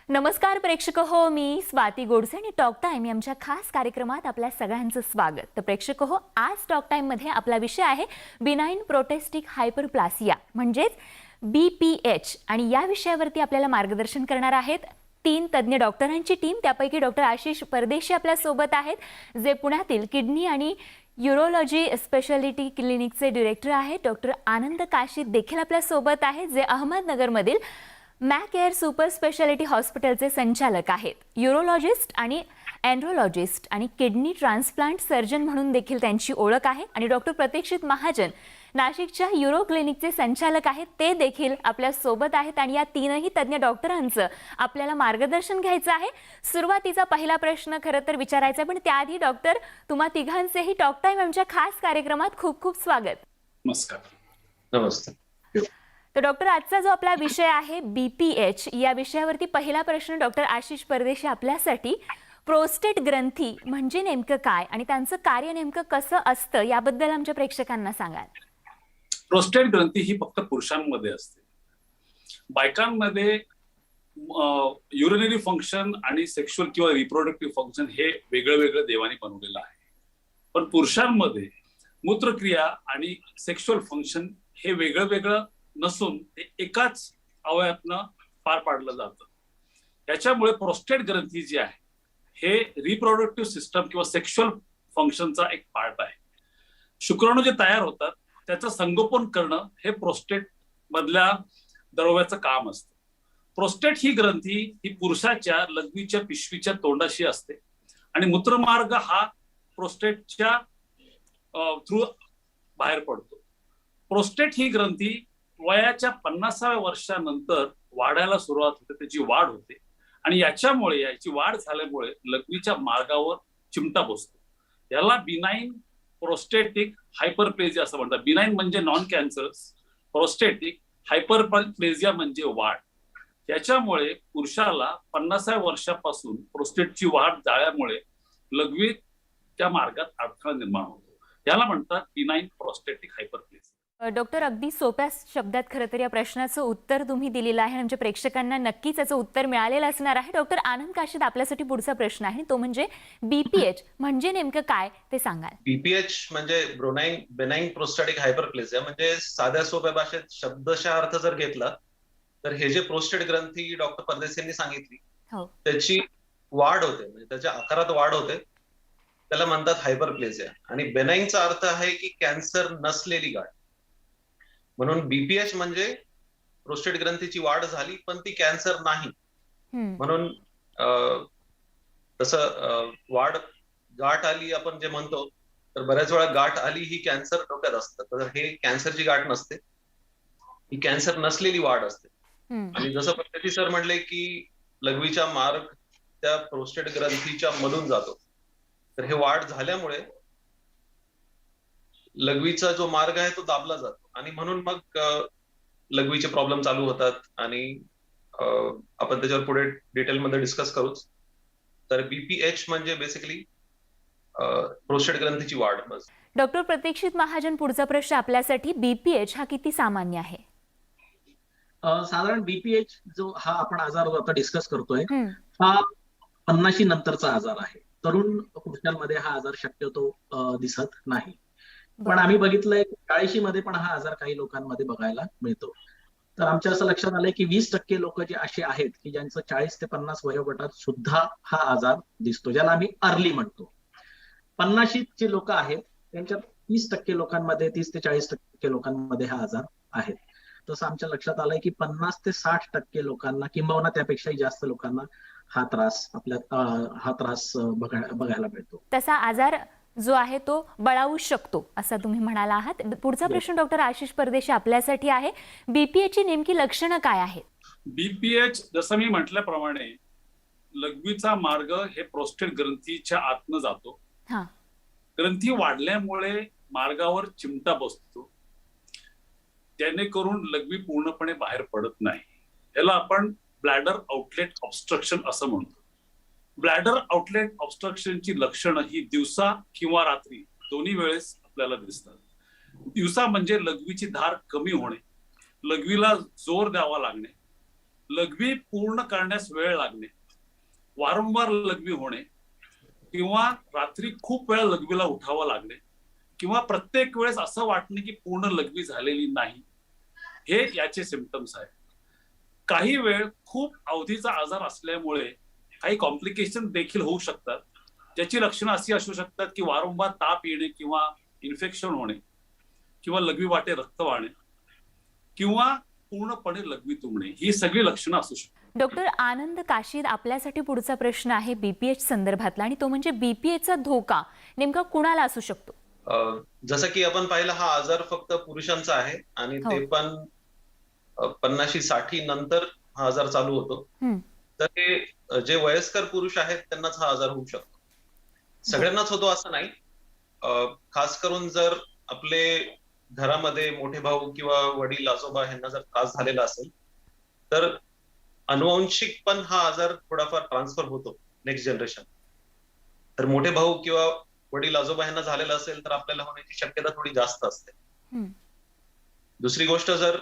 नमस्कार प्रेक्षक हो, मी स्वाती गोडसे आणि टॉक टाइम या आमच्या खास कार्यक्रमात आपल्या सगळ्यांचं स्वागत. तर प्रेक्षक हो, आज टॉक टाइम मध्ये आपला विषय आहे बिनाइन प्रोस्टॅटिक हायपरप्लासिया म्हणजेच BPH आणि या विषयावरती आपल्याला मार्गदर्शन करणार आहेत 3 तज्ञ डॉक्टरांची टीम. त्यापैकी डॉक्टर आशिष परदेशी आपल्या सोबत आहेत, जे पुण्यातील किडनी आणि यूरोलॉजी स्पेशालिटी क्लिनिकचे डायरेक्टर आहेत. डॉक्टर आनंद काशीद देखील आपल्या सोबत आहेत, जे अहमदनगरमधील मॅकेअर सुपर स्पेशालिटी हॉस्पिटलचे संचालक आहेत. यूरोलॉजिस्ट आणि एंड्रोलॉजिस्ट आणि किडनी ट्रान्सप्लांट सर्जन म्हणून देखील त्यांची ओळख आहे. आणि डॉक्टर प्रतीक्षित महाजन नाशिकच्या यूरो क्लिनिकचे संचालक आहेत, ते देखील आपल्या सोबत आहेत. आणि या तीनही तज्ञ डॉक्टरांचं आपल्याला मार्गदर्शन घ्यायचं आहे. सुरुवातीचा पहिला प्रश्न खरं तर विचारायचा, पण त्याआधी डॉक्टर, तुम्हा तिघांचेही टॉक टाइम आमच्या खास कार्यक्रमात खूप खूप स्वागत. नमस्कार. नमस्ते. तर डॉक्टर, आजचा जो आपला विषय आहे BPH, या विषयावरती पहिला प्रश्न डॉक्टर आशिष परदेशी आपल्यासाठी. प्रोस्टेट ग्रंथी म्हणजे नेमकं काय आणि त्यांचं कार्य नेमकं कसं असतं याबद्दल आमच्या प्रेक्षकांना सांगाल. प्रोस्टेट ग्रंथी ही फक्त पुरुषांमध्ये असते. बायकांमध्ये युरिनरी फंक्शन आणि सेक्शुअल किंवा रिप्रोडक्टिव्ह फंक्शन हे वेगळं वेगळं देवाने बनवलेलं आहे. पण पुरुषांमध्ये मूत्रक्रिया आणि सेक्शुअल फंक्शन हे वेगळं वेगळं नसून ते एकाच अवयवातनं पार पाडलं जातं. याच्यामुळे प्रोस्टेट ग्रंथी जी आहे हे रिप्रोडक्टिव्ह सिस्टम किंवा सेक्शुअल फंक्शनचा एक पार्ट आहे. शुक्राणू जे तयार होतात त्याचं संगोपन करणं हे प्रोस्टेट मधल्या द्रव्याचं काम असतं. प्रोस्टेट ही ग्रंथी ही पुरुषाच्या लघवीच्या पिशवीच्या तोंडाशी असते आणि मूत्रमार्ग हा प्रोस्टेटच्या थ्रू बाहेर पडतो. प्रोस्टेट ही ग्रंथी वयाच्या 50व्या वर्षानंतर वाढायला सुरुवात होते, त्याची वाढ होते आणि याच्यामुळे याची वाढ झाल्यामुळे लघवीच्या मार्गावर चिमटा बसतो. याला बिनाइन प्रोस्टेटिक हायपरप्लेजिया असं म्हणतात. बिनाइन म्हणजे नॉन कॅन्सरस, प्रोस्टेटिक हायपरप्लेजिया म्हणजे वाढ. याच्यामुळे पुरुषाला 50व्या वर्षापासून प्रोस्टेटची वाढ झाल्यामुळे लघवीच्या मार्गात अडथळा निर्माण होतो. याला म्हणतात बिनाइन प्रोस्टेटिक हायपरप्लेजिया. डॉक्टर, अगदी सोप्या शब्दात खरं तर या प्रश्नाचं उत्तर तुम्ही दिलेलं आहे. आमच्या प्रेक्षकांना नक्कीच याचं उत्तर मिळालेलं असणार आहे. डॉक्टर आनंद काशीद, आपल्यासाठी पुढचा प्रश्न आहे, तो म्हणजे BPH म्हणजे नेमकं काय ते सांगाल. BPH म्हणजे बेनाइन प्रोस्टॅटिक हायपरप्लेसिया म्हणजे साध्या सोप्या भाषेत शब्दशः अर्थ जर घेतला तर हे जे प्रोस्टेट ग्रंथी डॉक्टर परदेशी यांनी सांगितली त्याची वाढ होते, म्हणजे त्याच्या आकारात वाढ होते, त्याला म्हणतात हायपरप्लेसिया. आणि बेनाइनचा अर्थ आहे की कॅन्सर नसलेली गाठ. म्हणून BPH म्हणजे प्रोस्टेट ग्रंथीची वाढ झाली पण ती कॅन्सर नाही. म्हणून तसं वाढ गाठ आली आपण जे म्हणतो, तर बऱ्याच वेळा गाठ आली ही कॅन्सर डोक्यात असतं, तर हे कॅन्सरची गाठ नसते, ही कॅन्सर नसलेली वाढ असते. आणि जसं परदेशी सर म्हणले की लघवीचा मार्ग त्या प्रोस्टेट ग्रंथीच्या मधून जातो, तर हे वाढ झाल्यामुळे लघवीचा जो मार्ग आहे तो दाबला जातो आणि म्हणून मग लघवीचे प्रॉब्लेम चालू होतात. आणि आपण त्याच्यावर पुढे डिटेलमध्ये डिस्कस करूच. तर BPH म्हणजे बेसिकली प्रोस्टेट ग्रंथीची वाढ. बस. डॉक्टर प्रतीक्षित महाजन, पुढचा प्रश्न आपल्यासाठी. BPH हा किती सामान्य आहे? साधारण BPH जो हा आपण आजार आता डिस्कस करतोय हा 50 नंतरचा आजार आहे. तरुण पुरुषांमध्ये हा आजार शक्यतो दिसत नाही. पण आम्ही बघितलंय 40 मध्ये पण हा आजार काही लोकांमध्ये बघायला मिळतो. तर आमच्या असं लक्षात आलंय की 20% लोक जे असे आहेत की ज्यांचं 40 ते 50 वयोगटात सुद्धा हा आजार दिसतो, ज्याला आम्ही अर्ली म्हणतो. 50 जे लोक आहेत त्यांच्या 30% लोकांमध्ये, 30 ते 40% लोकांमध्ये हा आजार आहे. तसं आमच्या लक्षात आलंय की 50 ते 60% लोकांना किंबहुना त्यापेक्षाही जास्त लोकांना हा त्रास बघायला मिळतो. तसा आजार जो आहे तो बळावू शकतो असं तुम्ही म्हणाला आहात. पुढचा प्रश्न डॉक्टर आशिष परदेशी आपल्यासाठी आहे. BPH ची नेमकी लक्षणं काय आहेत? BPH जसं मी म्हटल्याप्रमाणे लघवीचा मार्ग हे प्रोस्टेट ग्रंथीच्या आतनं जातो. ग्रंथी वाढल्यामुळे मार्गावर चिमटा बसतो, जेणेकरून लघवी पूर्णपणे बाहेर पडत नाही. याला आपण ब्लॅडर आउटलेट ऑब्स्ट्रक्शन असं म्हणतो. ब्लॅडर आउटलेट ऑब्स्ट्रक्शनची लक्षणं ही दिवसा किंवा रात्री दोन्ही वेळेस आपल्याला दिसतात. दिवसा म्हणजे लघवीची धार कमी होणे, लघवीला जोर द्यावा लागणे, लघवी पूर्ण करण्यास वेळ लागणे, वारंवार लघवी होणे, किंवा रात्री खूप वेळा लघवीला उठावं लागणे, किंवा प्रत्येक वेळेस असं वाटणे की पूर्ण लघवी झालेली नाही, हे याचे सिम्पटम्स आहेत. काही वेळ खूप अवधीचा आजार असल्यामुळे काही कॉम्प्लिकेशन देखील होऊ शकतात, ज्याची लक्षणं अशी असू शकतात की वारंवार ताप येणे किंवा इन्फेक्शन होणे, किंवा लघवी वाटे रक्त वाहणे, किंवा पूर्णपणे लघवी तुंबणे, ही सगळी लक्षणं असू शकतात. डॉक्टर आनंद काशीद, आपल्यासाठी पुढचा प्रश्न आहे बीपीएच संदर्भातला, आणि तो म्हणजे बीपीएचा धोका नेमका कुणाला असू शकतो? जसं की आपण पाहिलं, हा आजार फक्त पुरुषांचा आहे आणि हो. ते पण 50-60 नंतर हा आजार चालू होतो. तर हे जे वयस्कर पुरुष आहेत त्यांनाच हा आजार होऊ शकतो. सगळ्यांनाच होतो असं नाही. खास करून जर आपले घरामध्ये मोठे भाऊ किंवा वडील आजोबा यांना जर त्रास झालेला असेल तर अनुवांशिक पण हा आजार थोडाफार ट्रान्सफर होतो नेक्स्ट जनरेशन. तर मोठे भाऊ किंवा वडील आजोबा यांना झालेला असेल तर आपल्याला होण्याची शक्यता थोडी जास्त असते. दुसरी गोष्ट, जर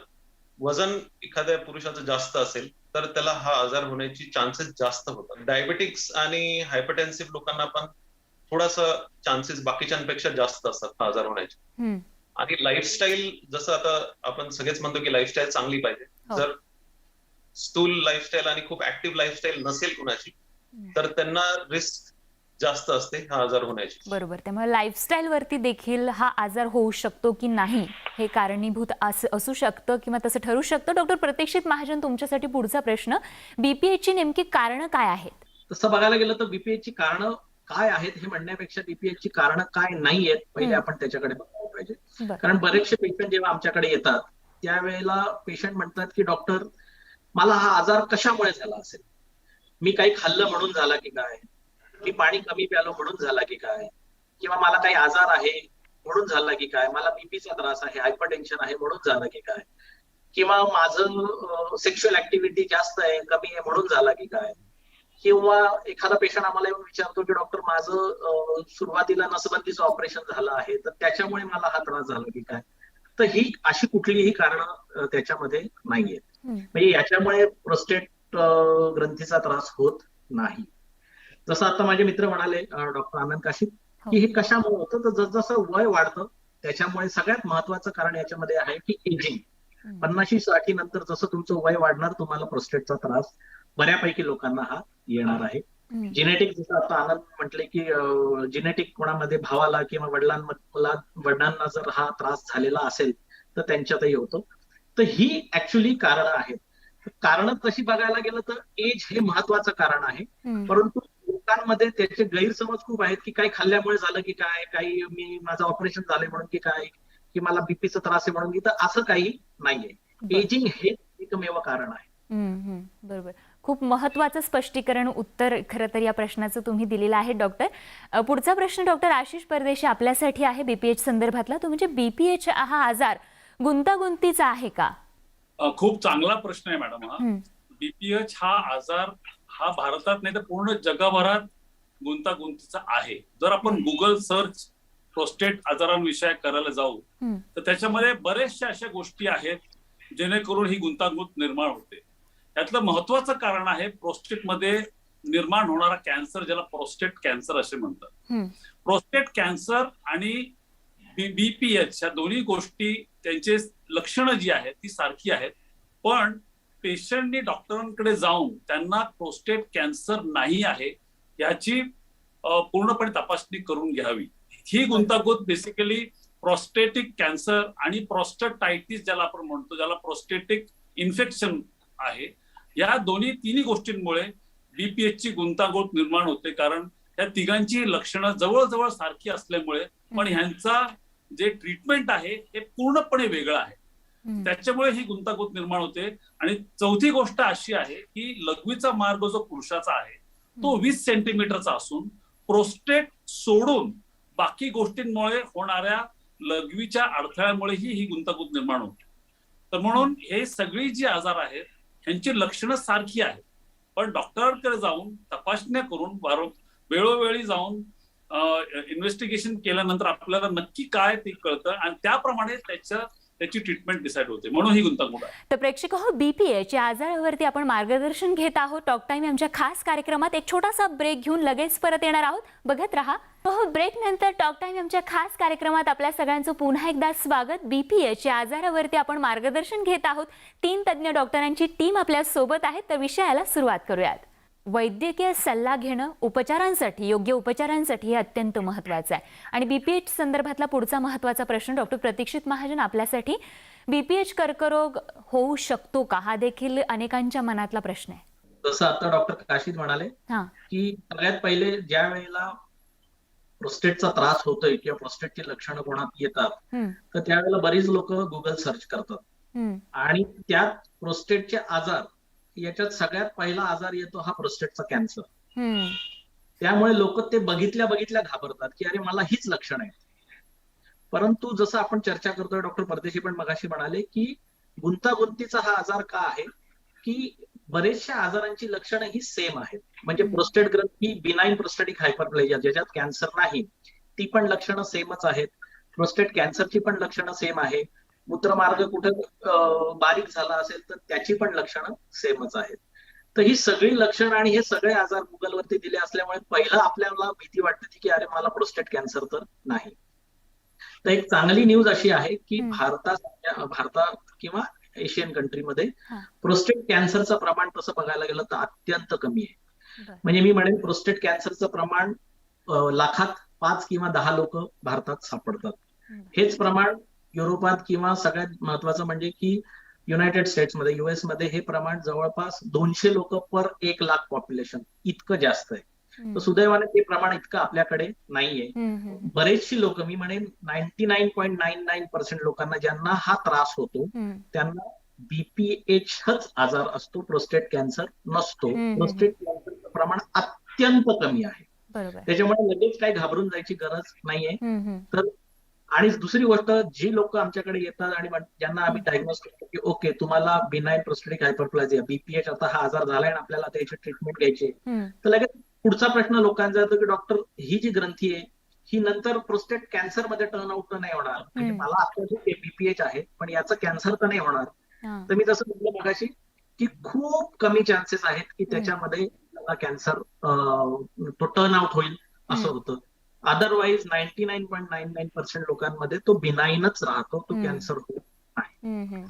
वजन एखाद्या पुरुषाचं जास्त असेल तर त्याला हा आजार होण्याची चान्सेस जास्त होतात. डायबेटिक्स आणि हायपरटेन्सिव्ह लोकांना पण थोडासा चान्सेस बाकीच्यांपेक्षा जास्त असतात हा आजार होण्याचे. आणि लाईफस्टाईल, जसं आता आपण सगळेच म्हणतो की लाईफस्टाईल चांगली पाहिजे. जर स्थूल लाईफस्टाईल आणि खूप ऍक्टिव्ह लाईफस्टाईल नसेल कुणाची तर त्यांना रिस्क जास्त असते हा आजार होण्याची. बरोबर. त्यामुळे लाईफस्टाईल वरती देखील हा आजार होऊ शकतो की नाही हे कारणीभूत असू शकतं किंवा तसं ठरू शकतं. डॉक्टर प्रतीक्षित महाजन, तुमच्यासाठी पुढचा प्रश्न, बीपीएचची नेमकी कारणं काय आहेत? तसं बघायला गेलं तर बीपीएचची कारणं काय आहेत हे म्हणण्यापेक्षा बीपीएचची कारणं काय नाही आहेत पहिले आपण त्याच्याकडे बघायला पाहिजे. कारण बरेचसे पेशंट जेव्हा आमच्याकडे येतात त्यावेळेला पेशंट म्हणतात की डॉक्टर, मला हा आजार कशामुळे झाला असेल? मी काही खाल्लं म्हणून झाला की काय? मी पाणी कमी प्यालो म्हणून झाला की काय? किंवा मला काही आजार आहे म्हणून झाला की काय? मला बीपीचा त्रास आहे, हायपरटेन्शन आहे म्हणून झाला की काय? किंवा माझं सेक्शुअल ऍक्टिव्हिटी जास्त आहे, कमी आहे म्हणून झाला की काय? किंवा एखादा पेशंट आम्हाला येऊन विचारतो की डॉक्टर, माझं सुरुवातीला नसबंदीचं ऑपरेशन झालं आहे तर त्याच्यामुळे मला हा त्रास झाला की काय? तर ही अशी कुठलीही कारणं त्याच्यामध्ये नाहीयेत. म्हणजे याच्यामुळे प्रोस्टेट ग्रंथीचा त्रास होत नाही. जसं आता माझे मित्र म्हणाले, डॉक्टर आनंद काशीद, की हे कशामुळे होतं, तर जसं वय वाढतं त्याच्यामुळे सगळ्यात महत्वाचं कारण याच्यामध्ये आहे की एजिंग. 50-60 नंतर जसं तुमचं वय वाढणार तुम्हाला प्रोस्टेटचा त्रास बऱ्यापैकी लोकांना हा येणार आहे. जेनेटिक, जसं आता आनंद म्हटले की जेनेटिक कोणामध्ये भावाला किंवा वडिलांना जर हा त्रास झालेला असेल तर त्यांच्यातही होतो. तर ही ऍक्च्युली कारणं आहेत. कारणं तशी बघायला गेलं तर एज हे महत्वाचं कारण आहे, परंतु लोकांमध्ये त्याचे गैरसमज खूप आहेत की काही खाल्ल्यामुळे झालं की काय, काही माझं ऑपरेशन झालंय म्हणून की काय, की मला बीपीचा त्रास आहे म्हणून की, तर असं काही नाहीये. एजिंग हे एकमेव कारण आहे. बरोबर. खूप महत्वाचं स्पष्टीकरण, उत्तर खरं तर या प्रश्नाचं तुम्ही दिलेलं आहे डॉक्टर. पुढचा प्रश्न डॉक्टर आशिष परदेशी आपल्यासाठी आहे बीपीएच संदर्भातला, तो म्हणजे बीपीएच हा आजार गुंतागुंतीचा आहे का? खूप चांगला प्रश्न आहे मॅडम हा. बीपीएच हा आजार हा भारतात नाही तर पूर्ण जगभरात गुंतागुंतीचा आहे. जर आपण गुगल सर्च प्रोस्टेट आजारांविषयी करायला जाऊ तर त्याच्यामध्ये बरेचशा अशा गोष्टी आहेत जेणेकरून ही गुंतागुंत निर्माण होते. त्यातलं महत्वाचं कारण आहे प्रोस्टेटमध्ये निर्माण होणारा कॅन्सर, ज्याला प्रोस्टेट कॅन्सर असे म्हणतात. प्रोस्टेट कॅन्सर आणि बीपीएच या दोन्ही गोष्टी, त्यांचे लक्षणं जी आहेत ती सारखी आहेत, पण पेशंटनी डॉक्टरांकडे जाऊन त्यांना प्रोस्टेट कॅन्सर नाही आहे याची पूर्णपणे तपासणी करून घ्यावी. ही गुंतागुंत बेसिकली प्रोस्टेटिक कॅन्सर आणि प्रोस्टेटायटिस ज्याला आपण म्हणतो, ज्याला प्रोस्टेटिक इन्फेक्शन आहे, या तिन्ही गोष्टींमुळे बीपीएच ची गुंतागुंत निर्माण होते. कारण या तिघांची लक्षणं जवळजवळ सारखी असल्यामुळे पण ह्यांचा जे ट्रीटमेंट आहे हे पूर्णपणे वेगळं आहे. त्याच्यामुळे ही गुंतागुंत निर्माण होते. आणि चौथी गोष्ट अशी आहे की लघवीचा मार्ग जो पुरुषाचा आहे तो 20 सेंटीमीटरचा असून प्रोस्टेट सोडून बाकी गोष्टींमुळे होणाऱ्या लघवीच्या अडथळ्यामुळेही ही गुंतागुंत निर्माण होते. तर म्हणून हे सगळी जी आजार आहेत ह्यांची लक्षणं सारखी आहेत, पण डॉक्टरांकडे जाऊन तपासण्या करून वेळोवेळी जाऊन इन्व्हेस्टिगेशन केल्यानंतर आपल्याला नक्की काय ते कळतं आणि त्याप्रमाणे त्याच्या त्याची ट्रीटमेंट डिसाईड होते, म्हणून ही गुंतागुंत आहे. तर प्रेक्षक हो, बीपीएच या आजारावरती आपण मार्गदर्शन घेत आहोत टॉक टाइम आमच्या खास कार्यक्रमात. एक छोटासा ब्रेक घेऊन लगेच परत येणार आहोत, बघत राहा. हो, ब्रेक नंतर टॉक टाइम आमच्या खास कार्यक्रमात आपल्या सगळ्यांचं पुन्हा एकदा स्वागत. बीपीएच या आजारावरती आपण मार्गदर्शन घेत आहोत. 3 तज्ज्ञ डॉक्टरांची टीम आपल्या सोबत आहे. तर विषयाला सुरुवात करूयात. वैद्यकीय सल्ला घेणं उपचारांसाठी, योग्य उपचारांसाठी हे अत्यंत महत्त्वाचं आहे. आणि बीपीएच संदर्भातला पुढचा महत्त्वाचा प्रश्न डॉक्टर प्रतीक्षित महाजन आपल्यासाठी. बीपीएच कर्करोग होऊ शकतो का, हा देखील अनेकांच्या मनातला प्रश्न आहे. जसं आता डॉक्टर काशीद म्हणाले हा, की सगळ्यात पहिले ज्या वेळेला प्रोस्टेटचा त्रास होतोय किंवा प्रोस्टेटची लक्षणं कोणात येतात, हम्म, तर त्यावेळेला बरीच लोक गुगल सर्च करतात हम्म, आणि त्यात प्रोस्टेटचे आजार, याच्यात सगळ्यात पहिला आजार येतो हा प्रोस्टेटचा कॅन्सर. हम्म, त्यामुळे लोक ते बघितल्या बघितल्या घाबरतात की अरे मला हीच लक्षणं आहेत. परंतु जसं आपण चर्चा करतोय, डॉक्टर परदेशी पण मगाशी म्हणाले की गुंतागुंतीचा हा आजार का आहे, की बरेचशा आजारांची लक्षणं ही सेम आहेत. म्हणजे प्रोस्टेट ग्रंथी बिनाईन प्रोस्टॅटिक हायपरप्लेजिया ज्याच्यात कॅन्सर नाही, ती पण लक्षणं सेमच आहेत. प्रोस्टेट कॅन्सरची पण लक्षणं सेम आहे. मूत्रमार्ग कुठे बारीक झाला असेल तर त्याची पण लक्षणं सेमच आहेत. तर ही सगळी लक्षणं आणि हे सगळे आजार गुगलवरती दिले असल्यामुळे पहिलं आपल्याला भीती वाटते की अरे मला प्रोस्टेट कॅन्सर तर नाही. तर एक चांगली न्यूज अशी आहे की भारतात किंवा एशियन कंट्रीमध्ये हा. प्रोस्टेट कॅन्सरचं प्रमाण तसं बघायला गेलं तर अत्यंत कमी आहे. बरं. म्हणजे मी म्हणेन प्रोस्टेट कॅन्सरचं प्रमाण लाखात 5 किंवा 10 लोक भारतात सापडतात. हेच प्रमाण युरोपात किंवा सगळ्यात महत्वाचं म्हणजे की युनायटेड स्टेट्समध्ये, युएस मध्ये हे प्रमाण जवळपास 200 लोक पर 1 लाख पॉप्युलेशन इतकं जास्त आहे. तर सुदैवाने ते प्रमाण इतकं आपल्याकडे नाहीये. बरेचशी लोक, मी म्हणेन 99.99% लोकांना ज्यांना हा त्रास होतो त्यांना बीपीएच हच आजार असतो, प्रोस्टेट कॅन्सर नसतो. प्रोस्टेट कॅन्सरचं प्रमाण अत्यंत कमी आहे. बरोबर. त्याच्यामुळे लगेच काही घाबरून जायची गरज नाहीये. तर आणि दुसरी गोष्ट, जी लोक आमच्याकडे येतात आणि ज्यांना आम्ही डायग्नोज करतो की ओके तुम्हाला बिनाईन प्रोस्टेटिक हायपरप्लाझिया बीपीएच आता हा आजार झालाय आणि आपल्याला त्याची ट्रीटमेंट घ्यायची, तर लगेच पुढचा प्रश्न लोकांचा येतो की डॉक्टर ही जी ग्रंथी आहे ही नंतर प्रोस्टेट कॅन्सर मध्ये टर्न आउट तर नाही होणार, म्हणजे मला आता बीपीएच आहे पण याचं कॅन्सर तर नाही होणार. तर मी तसं म्हटलं मगाशी की खूप कमी चान्सेस आहेत की त्याच्यामध्ये कॅन्सर तो टर्न आउट होईल असं होतं. अदरवाईज 99.99% लोकांमध्ये तो बिनाईनच राहतो, तो कॅन्सर होत नाही.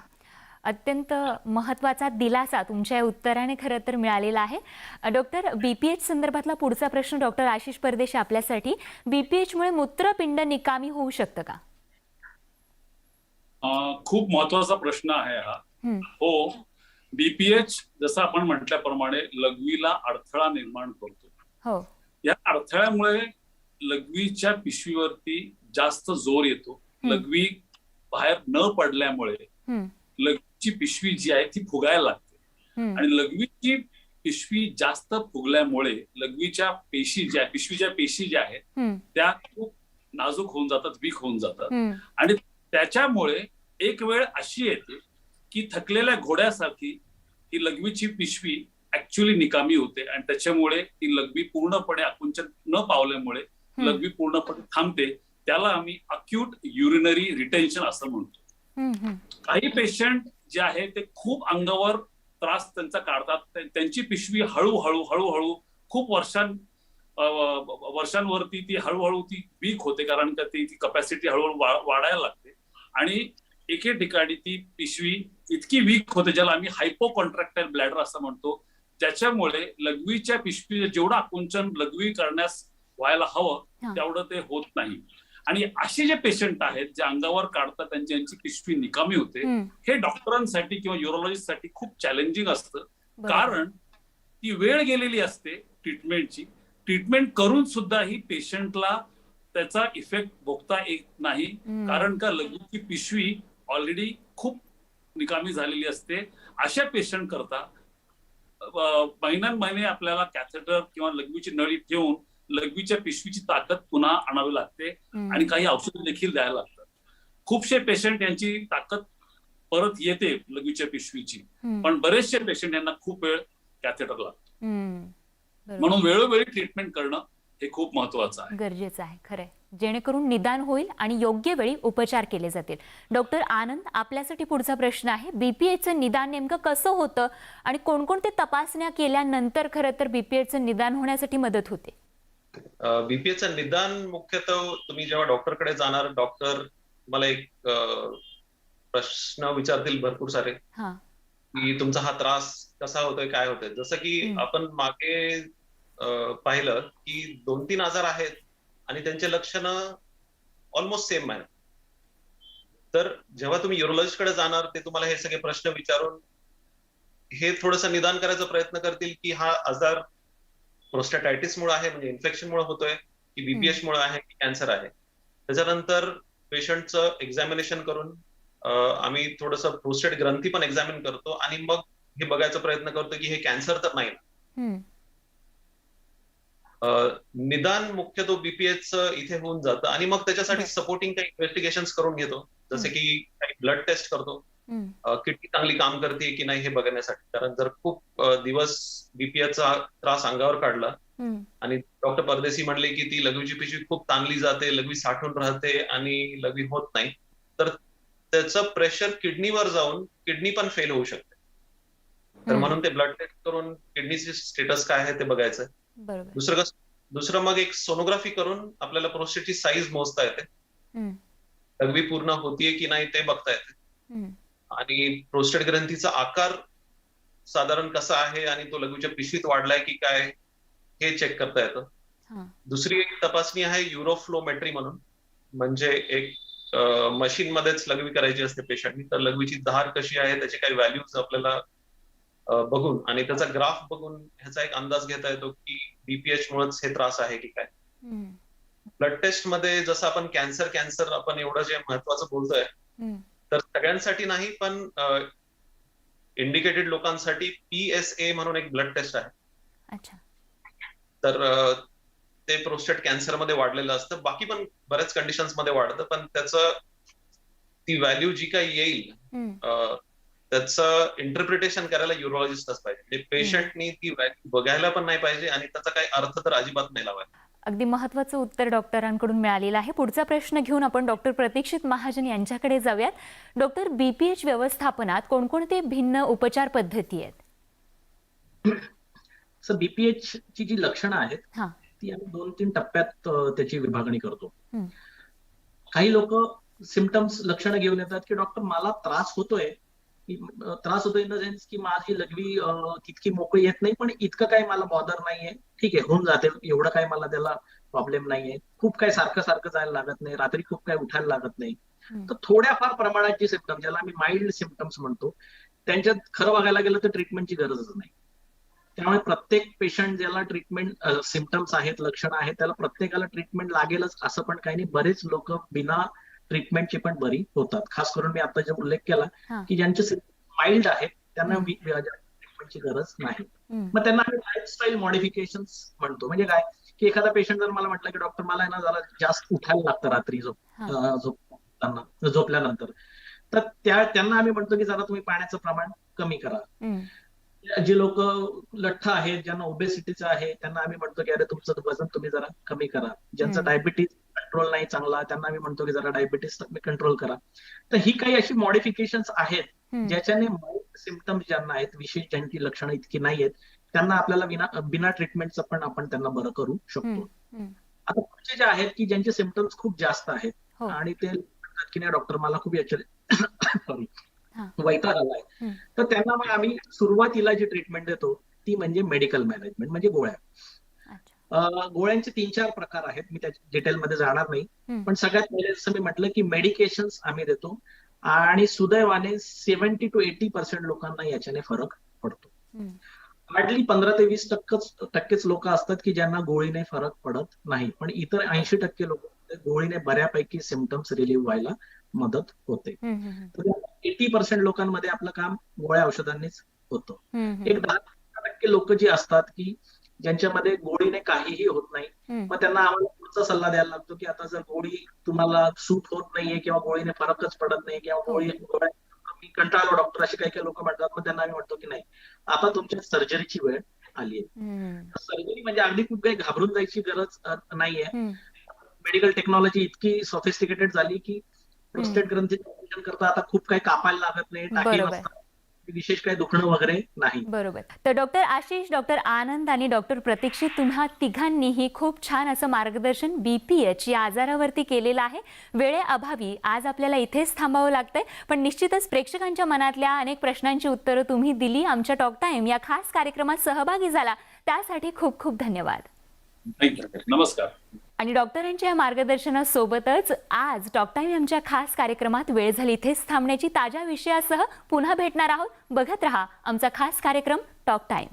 अत्यंत महत्त्वाचा दिलासा तुमच्या उत्तराने खरं तर मिळालेला आहे. डॉक्टर, बीपीएच संदर्भातला पुढचा प्रश्न डॉक्टर आशिष परदेशी आपल्यासाठी. बीपीएच मुळे मूत्रपिंड निकामी होऊ शकतं का? खूप महत्वाचा प्रश्न आहे हा. हो, बीपीएच जसं आपण म्हटल्याप्रमाणे लघवीला अडथळा निर्माण करतो. हो. या अडथळ्यामुळे लघवीच्या पिशवीवरती जास्त जोर येतो. लघवी बाहेर न पडल्यामुळे लघवीची पिशवी जी आहे ती फुगायला लागते आणि लघवीची पिशवी जास्त फुगल्यामुळे लघवीच्या पेशी ज्या पिशवीच्या पेशी ज्या आहेत त्या खूप नाजूक होऊन जातात, वीक होऊन जातात आणि त्याच्यामुळे एक वेळ अशी येते की थकलेल्या घोड्यासारखी ही लघवीची पिशवी ऍक्च्युअली निकामी होते आणि त्याच्यामुळे ती लघवी पूर्णपणे आकुंचन न पावल्यामुळे लघवी पूर्णपणे थांबते. त्याला आम्ही अक्यूट युरिनरी रिटेन्शन असं म्हणतो. काही पेशंट जे आहे ते खूप अंगावर त्रास त्यांचा काढतात, त्यांची पिशवी हळूहळू खूप वर्षांवरती ती हळूहळू ती वीक होते, कारण का ती कपॅसिटी हळूहळू वाढायला लागते आणि एके ठिकाणी ती पिशवी इतकी वीक होते ज्याला आम्ही हायपोकॉन्ट्रॅक्टाईल ब्लॅडर असं म्हणतो, ज्याच्यामुळे लघवीच्या पिशवी जेवढं आकुंचन लघवी करण्यास व्हायला हवं तेवढं ते होत नाही. आणि असे जे पेशंट आहेत जे अंगावर काढतात त्यांची पिशवी निकामी होते, हे डॉक्टरांसाठी किंवा युरोलॉजिस्टसाठी खूप चॅलेंजिंग असतं, कारण ती वेळ गेलेली असते ट्रीटमेंटची. ट्रीटमेंट करून सुद्धा ही पेशंटला त्याचा इफेक्ट भोगता येत नाही, कारण का लघवीची पिशवी ऑलरेडी खूप निकामी झालेली असते. अशा पेशंट करता महिने आपल्याला कॅथेटर किंवा लघवीची नळी ठेवून लघवीच्या पिशवीची ताकद पुन्हा आणावी लागते आणि काही औषध देखील द्यायला लागतात. खूपशे पेशंट यांची ताकद परत येते लघवीच्या पिशवीची, पण बरेचसे पेशंट यांना खूप वेळ कॅथेटर लागतो. म्हणून वेळोवेळी ट्रीटमेंट करणं हे खूप महत्वाचं आहे, गरजेचं आहे. खरंय. जेणेकरून निदान होईल आणि योग्य वेळी उपचार केले जातील. डॉक्टर आनंद, आपल्यासाठी पुढचा प्रश्न आहे, बीपीएचचं निदान नेमकं कसं होतं आणि कोणकोणते तपासण्या केल्यानंतर खरं तर बीपीएचचं निदान होण्यासाठी मदत होते? बीपीएचं निदान मुख्यतः तुम्ही जेव्हा डॉक्टरकडे जाणार, डॉक्टर मला एक प्रश्न विचारतील भरपूर सारे, की तुमचा हा त्रास कसा होतोय, काय होतोय. जसं की आपण मागे पाहिलं की 2-3 आजार आहेत आणि त्यांचे लक्षणं ऑलमोस्ट सेम आहेत. तर जेव्हा तुम्ही यूरोलॉजिस्टकडे जाणार, ते तुम्हाला हे सगळे प्रश्न विचारून हे थोडंसं निदान करायचा प्रयत्न करतील की हा आजार प्रोस्टॅटायटिसमुळे आहे, म्हणजे इन्फेक्शनमुळे होतोय, की बीपीएच मुळे आहे, की कॅन्सर आहे. त्याच्यानंतर पेशंटचं एक्झामिनेशन करून आम्ही थोडंसं प्रोस्टेट ग्रंथी पण एक्झामिन करतो आणि मग हे बघायचा प्रयत्न करतो की हे कॅन्सर तर नाही ना. निदान मुख्यतः बीपीएचचं इथे होऊन जातं आणि मग त्याच्यासाठी सपोर्टिंग काही इन्व्हेस्टिगेशन्स करून घेतो, जसे की काही ब्लड टेस्ट करतो, किडनी चांगली काम करते की नाही हे बघण्यासाठी. कारण जर खूप दिवस बीपीएचचा त्रास अंगावर काढला आणि डॉक्टर परदेशी म्हणले की ती लघवीची पिशवी खूप ताणली जाते, लघवी साठून राहते आणि लघवी होत नाही, तर त्याचं प्रेशर किडनीवर जाऊन किडनी पण फेल होऊ शकते. तर म्हणून ते ब्लड टेस्ट करून किडनीचे स्टेटस काय आहे ते बघायचं. दुसरं मग एक सोनोग्राफी करून आपल्याला प्रोस्टेटची साईज मोजता येते, लघवी पूर्ण होतीये की नाही ते बघता येते, आणि प्रोस्टेट ग्रंथीचा आकार साधारण कसा आहे आणि तो लघवीच्या पिशवीत वाढलाय की काय हे चेक करता येतं. दुसरी एक तपासणी आहे युरोफ्लोमेट्री म्हणून, म्हणजे एक मशीन मध्येच लघवी करायची असते पेशंटनी, तर लघवीची धार कशी आहे त्याचे काही व्हॅल्यूज आपल्याला बघून आणि त्याचा ग्राफ बघून ह्याचा एक अंदाज घेता येतो की बीपीएच मुळेच हे त्रास आहे की काय. ब्लड टेस्ट मध्ये जसं आपण कॅन्सर आपण एवढं जे महत्वाचं बोलतोय, तर सगळ्यांसाठी नाही, पण इंडिकेटेड लोकांसाठी PSA म्हणून एक ब्लड टेस्ट आहे. तर ते प्रोस्टेट कॅन्सर मध्ये वाढलेलं असतं, बाकी पण बऱ्याच कंडिशन्स मध्ये वाढतं, पण त्याचं ती व्हॅल्यू जी काही येईल त्याचं इंटरप्रिटेशन करायला युरोलॉजिस्टच पाहिजे. पेशंटनी ती व्हॅल्यू बघायला पण नाही पाहिजे आणि त्याचा काही अर्थ तर अजिबात नाही लावायचा. अगदी महत्त्वाचं उत्तर डॉक्टरांकडून मिळालेलं आहे. पुढचा प्रश्न घेऊन आपण डॉक्टर प्रतीक्षित महाजन यांच्याकडे जाऊयात. डॉक्टर, बीपीएच व्यवस्थापनात कोणकोणते भिन्न उपचार पद्धती आहेत? बीपीएच ची जी लक्षणं आहेत ती आम्ही 2-3 टप्प्यात त्याची विभागणी करतो. काही लोक सिम्पटम्स लक्षणं घेऊन येतात की डॉक्टर मला त्रास होतोय इन द सेन्स की माझी लघवी तितकी मोकळी येत नाही, पण इतकं काही मला बॉदर नाहीये, ठीक आहे होऊन जाते, एवढं काही मला त्याला प्रॉब्लेम नाहीये, खूप काही सारखं जायला लागत नाही, रात्री खूप काही उठायला लागत नाही. तर थोड्याफार प्रमाणात जे सिम्पटम्स, ज्याला आम्ही माइल्ड सिम्पटम्स म्हणतो, त्यांच्यात खरं बघायला गेलं तर ट्रीटमेंटची गरजच नाही. त्यामुळे प्रत्येक पेशंट ज्याला ट्रीटमेंट सिम्पटम्स आहेत, लक्षणं आहेत, त्याला प्रत्येकाला ट्रीटमेंट लागेलच असं पण काही नाही. बरेच लोक बिना ट्रीटमेंटची पण बरी होतात. खास करून मी आता जे उल्लेख केला की ज्यांचे माइल्ड आहेत त्यांना ट्रीटमेंटची गरज नाही. मग त्यांना आम्ही लाईफस्टाईल मॉडिफिकेशन म्हणतो. म्हणजे काय की एखादा पेशंट जर मला म्हटलं की डॉक्टर मला ना जरा जास्त उठायला लागतं रात्री झोपल्यानंतर, तर त्यांना आम्ही म्हणतो की जरा तुम्ही पाण्याचं प्रमाण कमी करा. जे लोक लठ्ठ आहेत, ज्यांना ओबेसिटीचं आहे, त्यांना आम्ही म्हणतो की अरे तुमचं वजन तुम्ही जरा कमी करा. ज्यांचं डायबिटीज कंट्रोल नाही चांगला, त्यांना आम्ही म्हणतो की जरा डायबिटीस तुम्ही कंट्रोल करा. तर ही काही अशी मॉडिफिकेशन्स आहेत ज्याच्याने सिम्पटम्स ज्यांना आहेत, विशेष ज्यांची लक्षणं इतकी नाही आहेत, त्यांना आपल्याला बिना ट्रीटमेंटचं पण आपण त्यांना बरं करू शकतो. आता पुढचे जे आहेत की ज्यांचे सिम्पटम्स खूप जास्त आहेत आणि ते म्हणतात की नाही डॉक्टर मला खूप सॉरी वैताग आलाय, तर त्यांना मग आम्ही सुरुवातीला जी ट्रीटमेंट देतो ती म्हणजे मेडिकल मॅनेजमेंट, म्हणजे गोळ्या. गोळ्यांचे 3-4 प्रकार आहेत, मी त्याच्या डिटेलमध्ये जाणार नाही, पण सगळ्यात पहिले जसं मी म्हटलं की मेडिकेशन्स आम्ही देतो आणि सुदैवाने 70 to 80% लोकांना याच्याने फरक पडतो. हार्डली 15 ते 20% लोक असतात की ज्यांना गोळीने फरक पडत नाही, पण इतर 80% लोक गोळीने बऱ्यापैकी सिम्पटम्स रिलीव्ह व्हायला मदत होते. 80% लोकांमध्ये आपलं काम गोळ्या औषधांनीच होतं. एक 10% लोक जी असतात की ज्यांच्यामध्ये गोळीने काहीही होत नाही, मग त्यांना आम्हाला पुढचा सल्ला द्यायला लागतो की आता जर गोळी तुम्हाला सूट होत नाहीये किंवा गोळीने फरकच पडत नाही किंवा मी कंटाळलो डॉक्टर, असे काही काही लोक म्हणतात, मग त्यांना आम्ही म्हणतो की नाही आता तुमच्या सर्जरीची वेळ आली आहे. सर्जरी म्हणजे अगदी खूप काही घाबरून जायची गरज नाहीये. मेडिकल टेक्नॉलॉजी इतकी सॉफिस्टिकेटेड झाली की प्रोस्टेट ग्रंथीचं ऑपरेशन करता आता खूप काही कापायला लागत नाही, टाके बरोबर. नसतात, विशेष काही दुखणं वगैरे नाही. बरोबर. तर डॉक्टर आशिष, डॉक्टर आनंद आणि डॉक्टर प्रतीक्षित, तुम्हा तिघांनीही खूप छान असं मार्गदर्शन BPH या आजारावरती केलेलं आहे. वेळेअभावी आज आपल्याला इथेच थांबावं लागतंय, पण निश्चितच प्रेक्षकांच्या मनातल्या अनेक प्रश्नांची उत्तरं तुम्ही दिली. आमच्या टॉक टाइम या खास कार्यक्रमात सहभागी झाला त्यासाठी खूप खूप धन्यवाद. थँक्यू. नमस्कार. आणि डॉक्टरांच्या या मार्गदर्शनासोबतच आज टॉक टाइम आमच्या खास कार्यक्रमात वेळ झाली इथेच थांबण्याची. ताज्या विषयासह पुन्हा भेटणार आहोत. बघत रहा आमचा खास कार्यक्रम टॉक टाइम.